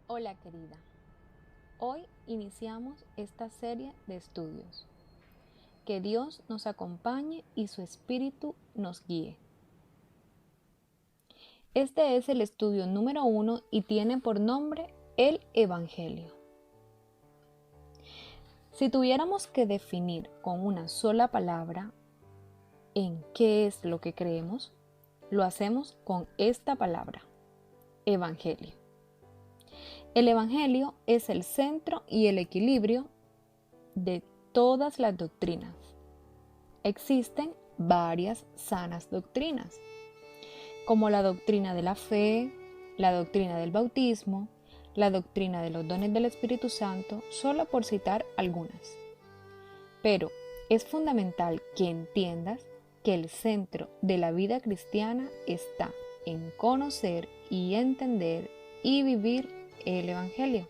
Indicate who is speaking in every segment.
Speaker 1: Hola querida, hoy iniciamos esta serie de estudios. Que Dios nos acompañe y su Espíritu nos guíe. Este es el estudio número 1 y tiene por nombre el Evangelio. Si tuviéramos que definir con una sola palabra en qué es lo que creemos, lo hacemos con esta palabra, Evangelio. El Evangelio es el centro y el equilibrio de todas las doctrinas. Existen varias sanas doctrinas, como la doctrina de la fe, la doctrina del bautismo, la doctrina de los dones del Espíritu Santo, solo por citar algunas. Pero es fundamental que entiendas que el centro de la vida cristiana está en conocer y entender y vivir el Evangelio.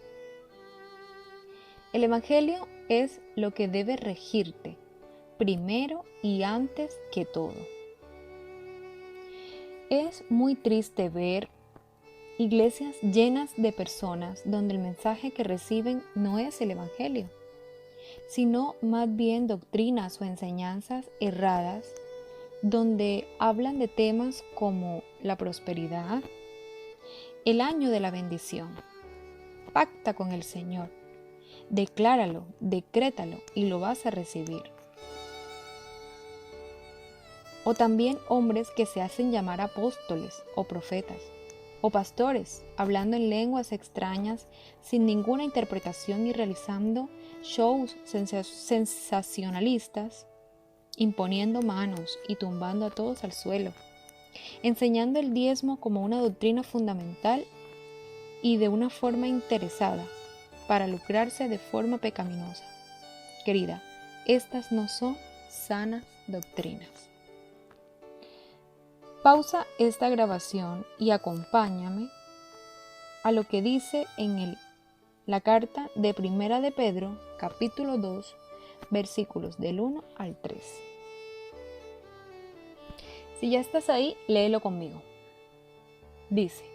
Speaker 1: El Evangelio es lo que debe regirte primero y antes que todo. Es muy triste ver iglesias llenas de personas donde el mensaje que reciben no es el Evangelio, sino más bien doctrinas o enseñanzas erradas donde hablan de temas como la prosperidad, el año de la bendición, pacta con el Señor, decláralo, decrétalo y lo vas a recibir. O también hombres que se hacen llamar apóstoles o profetas, o pastores, hablando en lenguas extrañas sin ninguna interpretación y realizando shows sensacionalistas, imponiendo manos y tumbando a todos al suelo, enseñando el diezmo como una doctrina fundamental y de una forma interesada para lucrarse de forma pecaminosa. Querida, estas no son sanas doctrinas. Pausa esta grabación y acompáñame a lo que dice en la carta de Primera de Pedro, capítulo 2, versículos del 1 al 3. Si ya estás ahí, léelo conmigo. Dice: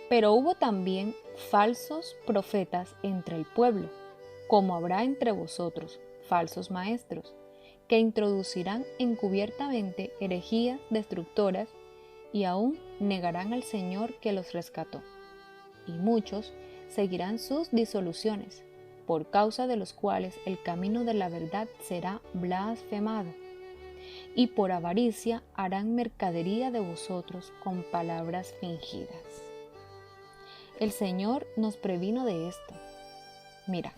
Speaker 1: pero hubo también falsos profetas entre el pueblo, como habrá entre vosotros falsos maestros, que introducirán encubiertamente herejías destructoras y aún negarán al Señor que los rescató. Y muchos seguirán sus disoluciones, por causa de los cuales el camino de la verdad será blasfemado. Y por avaricia harán mercadería de vosotros con palabras fingidas. El Señor nos previno de esto. Mira,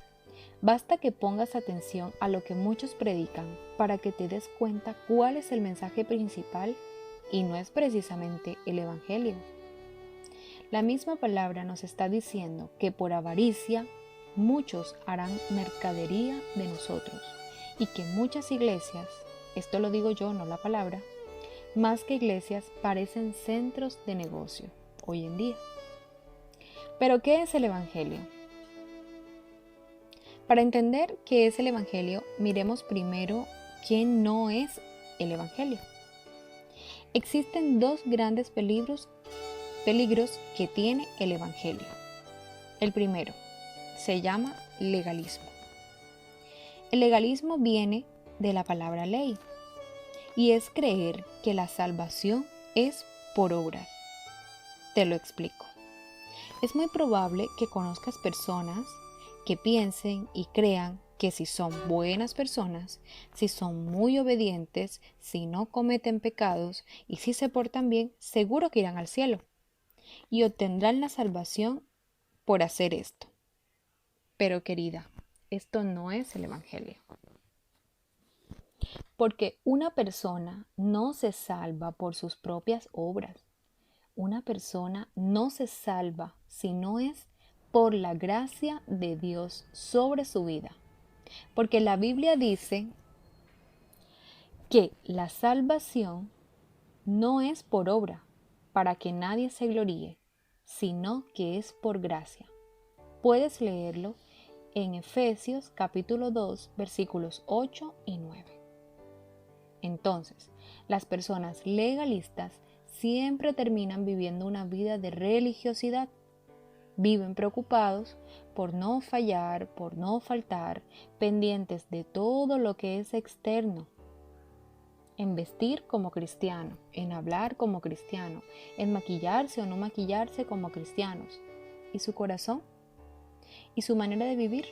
Speaker 1: basta que pongas atención a lo que muchos predican para que te des cuenta cuál es el mensaje principal y no es precisamente el Evangelio. La misma palabra nos está diciendo que por avaricia muchos harán mercadería de nosotros y que muchas iglesias, esto lo digo yo, no la palabra, más que iglesias parecen centros de negocio hoy en día. ¿Pero qué es el Evangelio? Para entender qué es el Evangelio, miremos primero qué no es el Evangelio. Existen dos grandes peligros que tiene el Evangelio. El primero se llama legalismo. El legalismo viene de la palabra ley y es creer que la salvación es por obras. Te lo explico. Es muy probable que conozcas personas que piensen y crean que si son buenas personas, si son muy obedientes, si no cometen pecados y si se portan bien, seguro que irán al cielo y obtendrán la salvación por hacer esto. Pero querida, esto no es el Evangelio. Porque una persona no se salva por sus propias obras. Una persona no se salva si no es por la gracia de Dios sobre su vida. Porque la Biblia dice que la salvación no es por obra, para que nadie se gloríe, sino que es por gracia. Puedes leerlo en Efesios capítulo 2, versículos 8 y 9. Entonces, las personas legalistas siempre terminan viviendo una vida de religiosidad. Viven preocupados por no fallar, por no faltar, pendientes de todo lo que es externo, en vestir como cristiano, en hablar como cristiano, en maquillarse o no maquillarse como cristianos. ¿Y su corazón? ¿Y su manera de vivir?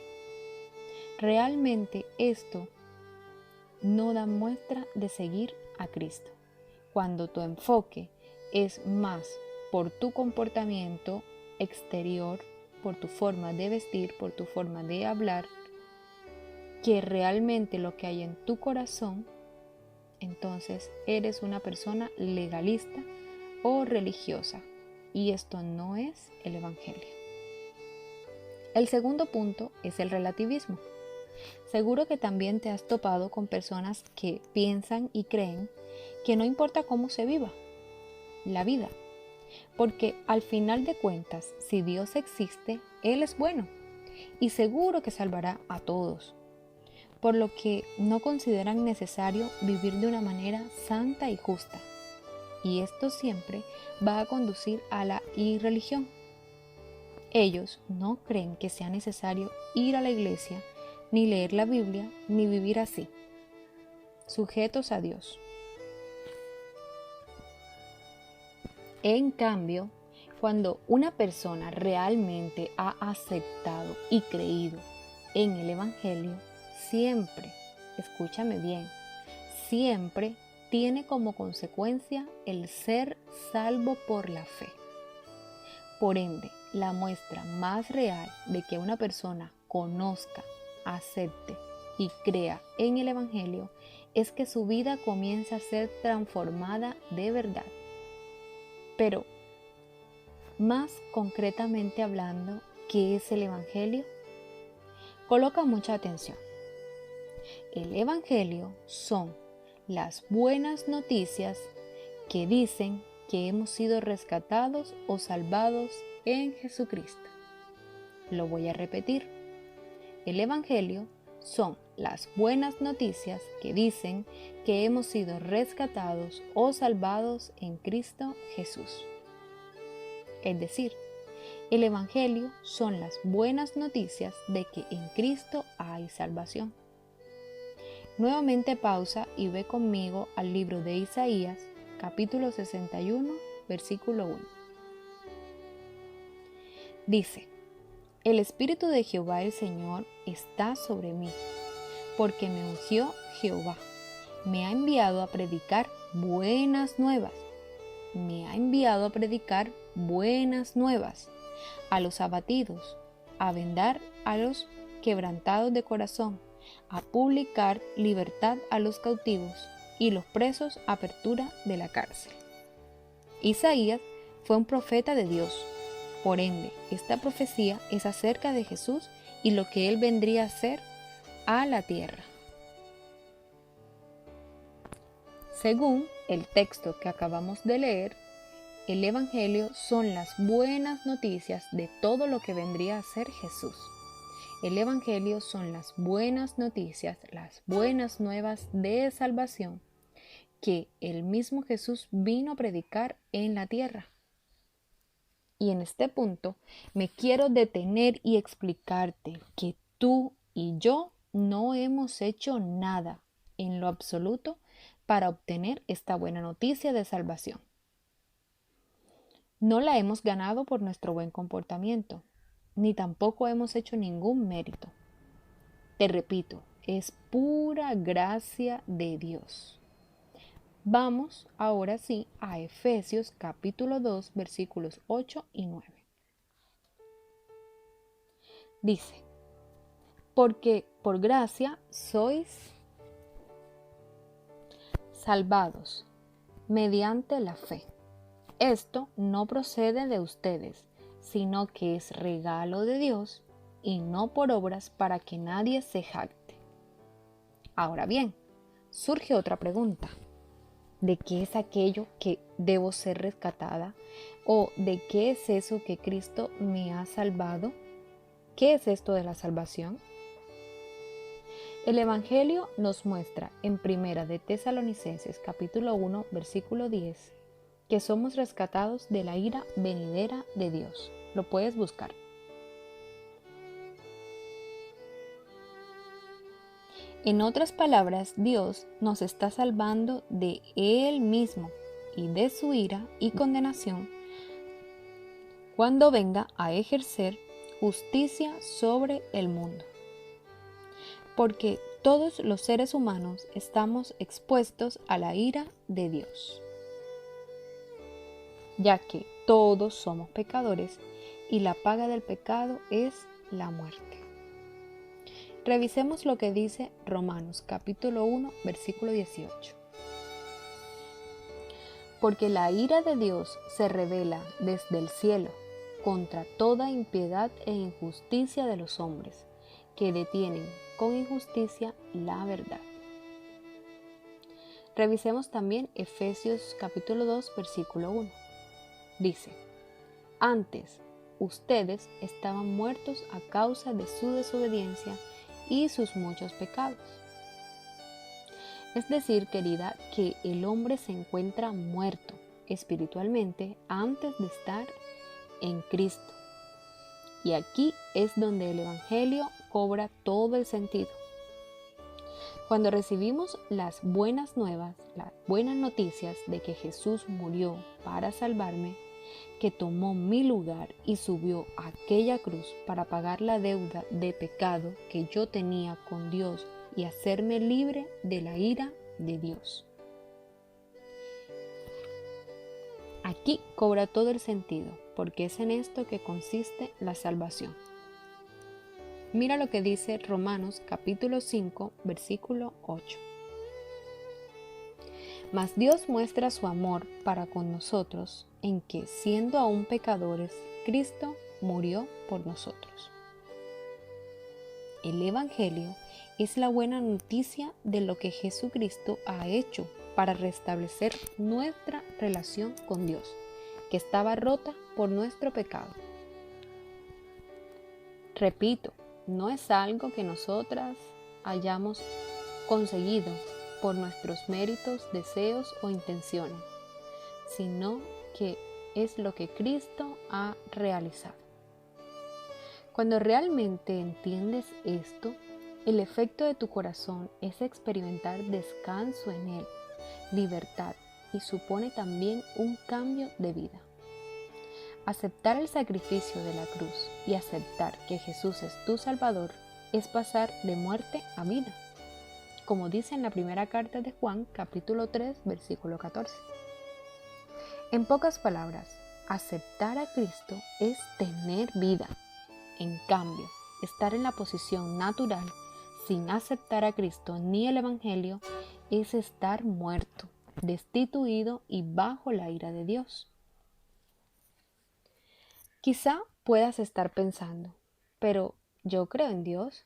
Speaker 1: Realmente esto no da muestra de seguir a Cristo. Cuando tu enfoque es más por tu comportamiento exterior, por tu forma de vestir, por tu forma de hablar, que realmente lo que hay en tu corazón, entonces eres una persona legalista o religiosa, y esto no es el Evangelio. El segundo punto es el relativismo. Seguro que también te has topado con personas que piensan y creen que no importa cómo se viva la vida, porque al final de cuentas, si Dios existe, Él es bueno y seguro que salvará a todos, por lo que no consideran necesario vivir de una manera santa y justa. Y esto siempre va a conducir a la irreligión. Ellos no creen que sea necesario ir a la iglesia, ni leer la Biblia, ni vivir así, sujetos a Dios. En cambio, cuando una persona realmente ha aceptado y creído en el Evangelio, siempre, escúchame bien, siempre tiene como consecuencia el ser salvo por la fe. Por ende, la muestra más real de que una persona conozca, acepte y crea en el Evangelio es que su vida comienza a ser transformada de verdad. Pero, más concretamente hablando, ¿qué es el Evangelio? Coloca mucha atención. El Evangelio son las buenas noticias que dicen que hemos sido rescatados o salvados en Jesucristo. Lo voy a repetir. El Evangelio son las buenas noticias que dicen que hemos sido rescatados o salvados en Cristo Jesús. Es decir, el Evangelio son las buenas noticias de que en Cristo hay salvación. Nuevamente pausa y ve conmigo al libro de Isaías, capítulo 61, versículo 1. Dice: El Espíritu de Jehová el Señor está sobre mí, porque me ungió Jehová. Me ha enviado a predicar buenas nuevas. Me ha enviado a predicar buenas nuevas a los abatidos, a vendar a los quebrantados de corazón, a publicar libertad a los cautivos y los presos apertura de la cárcel. Isaías fue un profeta de Dios. Por ende, esta profecía es acerca de Jesús y lo que Él vendría a hacer a la tierra. Según el texto que acabamos de leer, el Evangelio son las buenas noticias de todo lo que vendría a ser Jesús. El Evangelio son las buenas noticias, las buenas nuevas de salvación que el mismo Jesús vino a predicar en la tierra. Y en este punto me quiero detener y explicarte que tú y yo no hemos hecho nada en lo absoluto para obtener esta buena noticia de salvación. No la hemos ganado por nuestro buen comportamiento, ni tampoco hemos hecho ningún mérito. Te repito, es pura gracia de Dios. Vamos ahora sí a Efesios capítulo 2, versículos 8 y 9. Dice: Porque por gracia sois salvados mediante la fe. Esto no procede de ustedes, sino que es regalo de Dios y no por obras para que nadie se jacte. Ahora bien, surge otra pregunta. ¿De qué es aquello que debo ser rescatada? ¿O de qué es eso que Cristo me ha salvado? ¿Qué es esto de la salvación? El Evangelio nos muestra en Primera de Tesalonicenses capítulo 1 versículo 10 que somos rescatados de la ira venidera de Dios. lo puedes buscar. En otras palabras, Dios nos está salvando de Él mismo y de su ira y condenación cuando venga a ejercer justicia sobre el mundo. Porque todos los seres humanos estamos expuestos a la ira de Dios, ya que todos somos pecadores y la paga del pecado es la muerte. Revisemos lo que dice Romanos capítulo 1, versículo 18. Porque la ira de Dios se revela desde el cielo contra toda impiedad e injusticia de los hombres, que detienen con injusticia la verdad. Revisemos también Efesios capítulo 2, versículo 1. Dice: antes, ustedes estaban muertos a causa de su desobediencia y sus muchos pecados. Es decir, querida, que el hombre se encuentra muerto espiritualmente antes de estar en Cristo. Y aquí es donde el Evangelio cobra todo el sentido. Cuando recibimos las buenas nuevas, las buenas noticias de que Jesús murió para salvarme, que tomó mi lugar y subió a aquella cruz para pagar la deuda de pecado que yo tenía con Dios y hacerme libre de la ira de Dios. Aquí cobra todo el sentido, porque es en esto que consiste la salvación. Mira lo que dice Romanos capítulo 5, versículo 8. Mas Dios muestra su amor para con nosotros en que, siendo aún pecadores, Cristo murió por nosotros. El Evangelio es la buena noticia de lo que Jesucristo ha hecho para restablecer nuestra relación con Dios, que estaba rota por nuestro pecado. Repito, no es algo que nosotras hayamos conseguido por nuestros méritos, deseos o intenciones, sino que es lo que Cristo ha realizado. Cuando realmente entiendes esto, el efecto de tu corazón es experimentar descanso en Él, libertad, y supone también un cambio de vida. Aceptar el sacrificio de la cruz y aceptar que Jesús es tu Salvador es pasar de muerte a vida, como dice en la primera carta de Juan, capítulo 3, versículo 14. En pocas palabras, aceptar a Cristo es tener vida. En cambio, estar en la posición natural, sin aceptar a Cristo ni el Evangelio, es estar muerto, destituido y bajo la ira de Dios. Quizá puedas estar pensando, pero yo creo en Dios.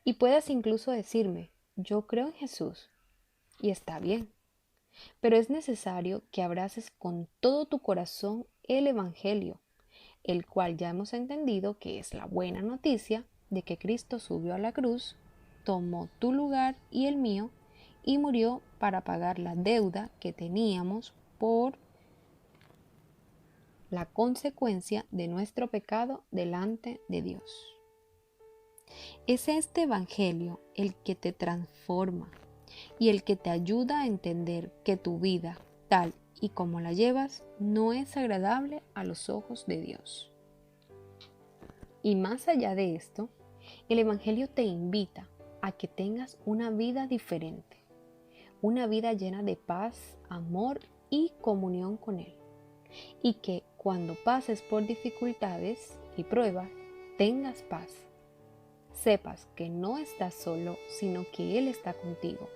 Speaker 1: Y puedas incluso decirme, yo creo en Jesús. Y está bien. Pero es necesario que abraces con todo tu corazón el Evangelio, el cual ya hemos entendido que es la buena noticia de que Cristo subió a la cruz, tomó tu lugar y el mío, y murió para pagar la deuda que teníamos por la consecuencia de nuestro pecado delante de Dios. Es este Evangelio el que te transforma y el que te ayuda a entender que tu vida, tal y como la llevas, no es agradable a los ojos de Dios. Y más allá de esto, el Evangelio te invita a que tengas una vida diferente, una vida llena de paz, amor y comunión con Él. Y que cuando pases por dificultades y pruebas, tengas paz. Sepas que no estás solo, sino que Él está contigo,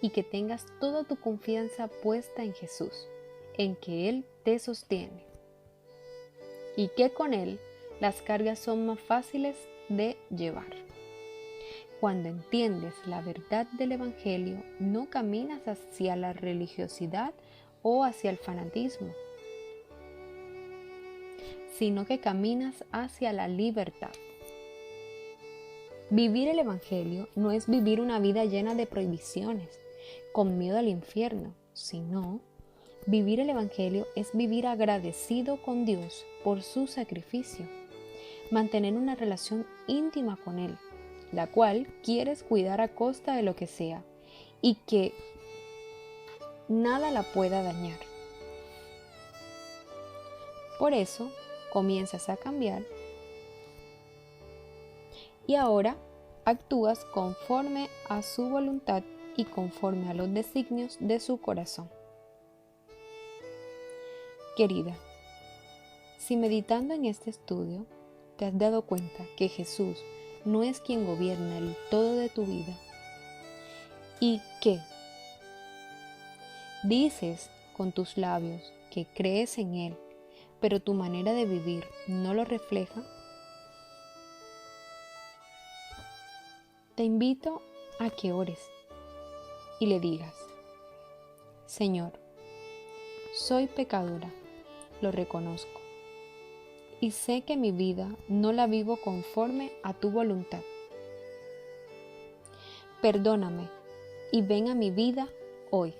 Speaker 1: y que tengas toda tu confianza puesta en Jesús, en que Él te sostiene, y que con Él las cargas son más fáciles de llevar. Cuando entiendes la verdad del Evangelio, no caminas hacia la religiosidad o hacia el fanatismo, sino que caminas hacia la libertad. Vivir el Evangelio no es vivir una vida llena de prohibiciones, con miedo al infierno, sino Vivir el Evangelio es vivir agradecido con Dios por su sacrificio, mantener una relación íntima con Él, la cual quieres cuidar a costa de lo que sea y que nada la pueda dañar. Por eso comienzas a cambiar y ahora actúas conforme a su voluntad y conforme a los designios de su corazón. Querida, si meditando en este estudio te has dado cuenta que Jesús no es quien gobierna el todo de tu vida y que dices con tus labios que crees en Él, pero tu manera de vivir no lo refleja, te invito a que ores y le digas: Señor, soy pecadora, lo reconozco, y sé que mi vida no la vivo conforme a tu voluntad. Perdóname y ven a mi vida hoy.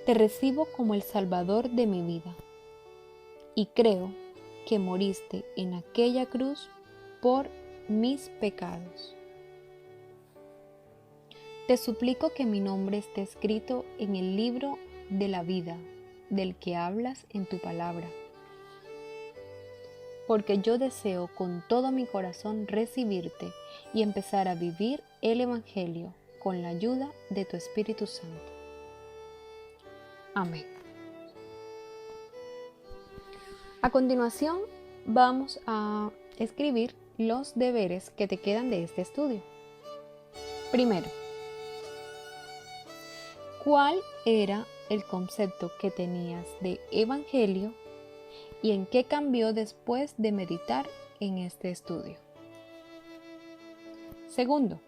Speaker 1: Te recibo como el Salvador de mi vida y creo que moriste en aquella cruz por mis pecados. Te suplico que mi nombre esté escrito en el libro de la vida del que hablas en tu palabra, porque yo deseo con todo mi corazón recibirte y empezar a vivir el Evangelio con la ayuda de tu Espíritu Santo. Amén. A continuación, vamos a escribir los deberes que te quedan de este estudio. Primero, ¿cuál era el concepto que tenías de Evangelio y en qué cambió después de meditar en este estudio? Segundo,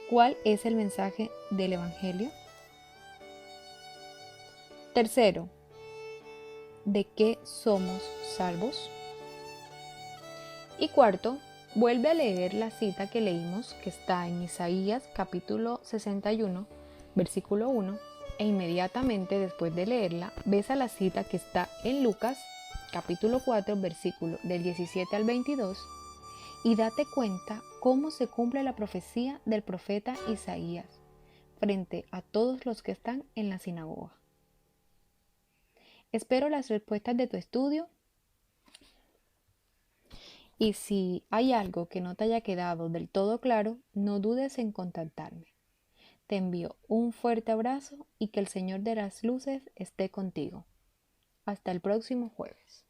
Speaker 1: ¿cuál es el mensaje del Evangelio? Tercero, ¿de qué somos salvos? Y cuarto, vuelve a leer la cita que leímos, que está en Isaías capítulo 61, versículo 1, e inmediatamente después de leerla, ves a la cita que está en Lucas capítulo 4, versículo del 17 al 22, y date cuenta cómo se cumple la profecía del profeta Isaías frente a todos los que están en la sinagoga. Espero las respuestas de tu estudio y si hay algo que no te haya quedado del todo claro, no dudes en contactarme. Te envío un fuerte abrazo y que el Señor de las Luces esté contigo. Hasta el próximo jueves.